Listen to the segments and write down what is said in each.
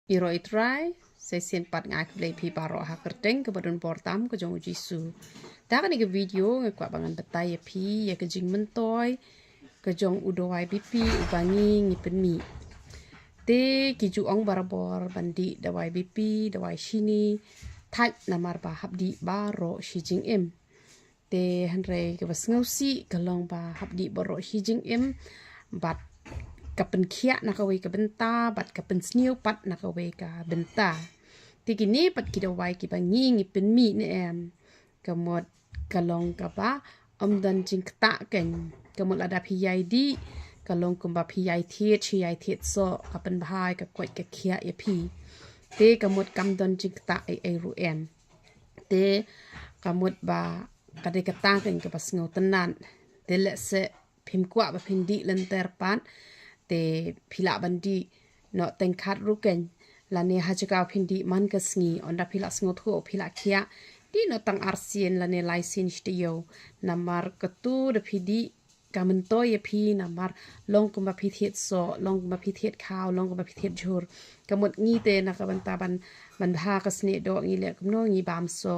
Iro itrai saya sempat ngak play pi paro ha kerteng kepadun portam ke jong jisu. Tak ni ke video ngakwa bangan betai ya pi ya ke jing mentoy ke jong udowai bipi ubangi ngipen mi. Te kiju ong barabor bandi dawai bipi dawai shini tak namar ba habdi baro shi jing em. Te hanre ke bas ngausi kalong ba habdi baro shi jing em bat kapen kia nakawe ka benta bat kapen sniu pat nakawe ka benta tikini pat kidawai ki bangi ngipen mi ne em kamot kalong ka ba dan jing kta ken kamot ada piyai di kalong kumba piyai thiet so kapen bahai ka kwat ka kia ya pi te kamot kam don jing kta ai ru em te kamot ba kade kata ken ka pas ngau tenan te le se phim kwa ba phindi lenter pan te pila bandi no tengkat ruken lane hajaka phindi man kasngi onda pila sngo thu pila khia di no tang arsien lane license yo namar ketu de phidi kamentoy ya phi namar long kumba phithet so long kumba phithet khaw long kumba phithet jhur kamot ngi te na ka banta ban bha kasne do ngi le kumno ngi bam so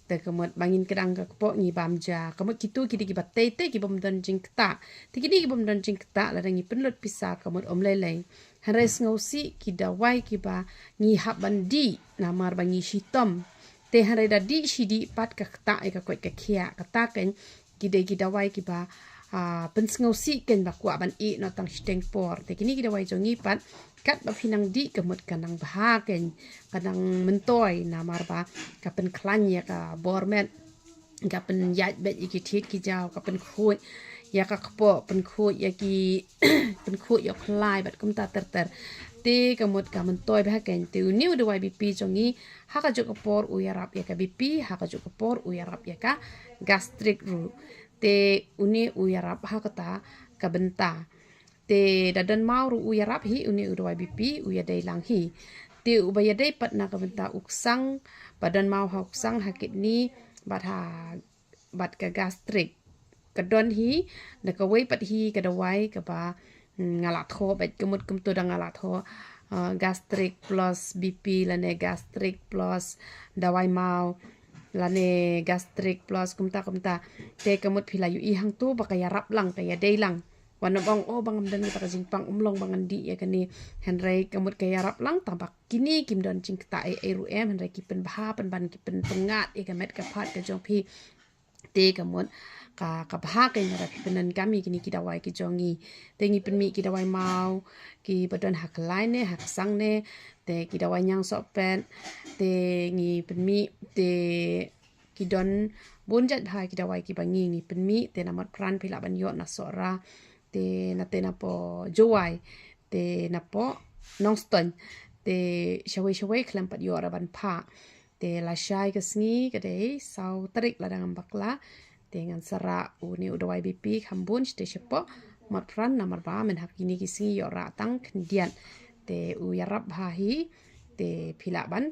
te kamot bangin kedang ka po ngi bamja kamot kitu kidi ki batte te ki bom don jing kta ti kidi ki bom don jing kta la ngi penlut pisa kamot om lele hares ngausi ki dawai ki ba ngi hab bandi namar bangi shitom te hare da di shidi pat ka kta e ka kwet ka khia kata ken kide ki dawai ki ba pen ngausi ken ba kwa ban e no tang steng por te kini ki dawai jongi pat kat ba pinang di kamot kanang bahagen kanang mentoy namar ba kapen klanya ka bormet kapen yat bet iki tit ki jaw kapen khut ya ka kpo pen khut ya ki pen khut ya klai bat kum ta ter te kamot ka mentoy bahagen te uniu de wai bipi jongi haka jok por u yarap ya ka bipi haka jok por u yarap ya ka gastric ru te uni u yarap hakata ka benta te dadan mau ru uya rap hi uni udawai bipi uya dai lang hi te ubaya dai pat na kabenta uksang badan mau ha uksang hakit ni bat ka gastric kadon hi na ka wei pat hi ka dawai ka ba ngala tho bet kemut kem to da ngala tho gastric plus BP lane gastric plus dawai mau lane gastric plus kumta te kemut philayu i hang tu bakaya rap lang kaya dai lang wana bang bangam dan kita kajing pang umlong bangan di ya kani henry kamut kaya rap lang tambak kini kim don jing kta ai ru em henry kipen baha pen ban kipen pengat e kamet ka phat ka jong phi te kamut ka baha ka ngara penan kami kini kita wai ki jongi te ngi pen mi kita wai mau ki badon hak lain ne hak sang ne te kita wai nyang so pen te ngi pen mi te ki don bonjat bha kita wai ki bangi ngi pen mi te namat pran phila ban yo na sora te na po jowai te na po nongston te shawai klampat yo araban pha te la shai ka sngi ka dei sau tarik la dang bakla te ngan sara uni udawai bipi khambun te shepo mat pran namar ba men hakini ki sngi yo ra tang khdian te u yarab ha hi te phila ban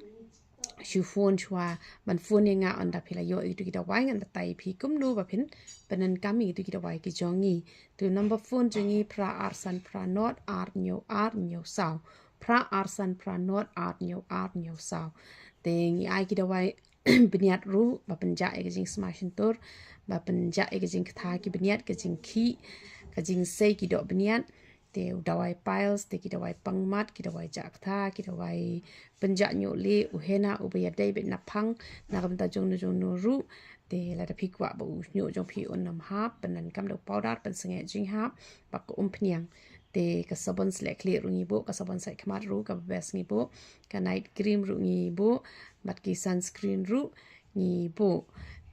shu phone chwa ban phone nga anda phila yo itu kita wai ngan tai phi kumnu ba phin penan kami itu kita wai ki jongi tu number phone jongi pra arsan pra not ar nyo sao pra arsan pra not ar nyo sao tengi ai kita wai beniat ru ba penja e jing smashin tur ba penja e jing kha ki beniat ke jing khi ka jing sei ki do beniat te dawai piles te ki dawai pangmat ki dawai jak tha ki dawai penja nyo le uhena ubaya dai bet na phang na kam ta jong no ru te la da phikwa ba u nyo jong phi on nam ha panan kam do powder pan sange jing ha ba ko phniang te ka sabon slek le ru ngi bo ka sabon sai khmat ru ka bes ngi bo ka night cream ru ngi bo bat ki sunscreen ru ngi bo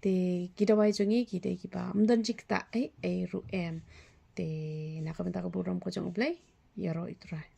te ki dawai jongi ki te ki ba amdan jikta ai ru em te nakabenta ka buram ko jong play yaro itrai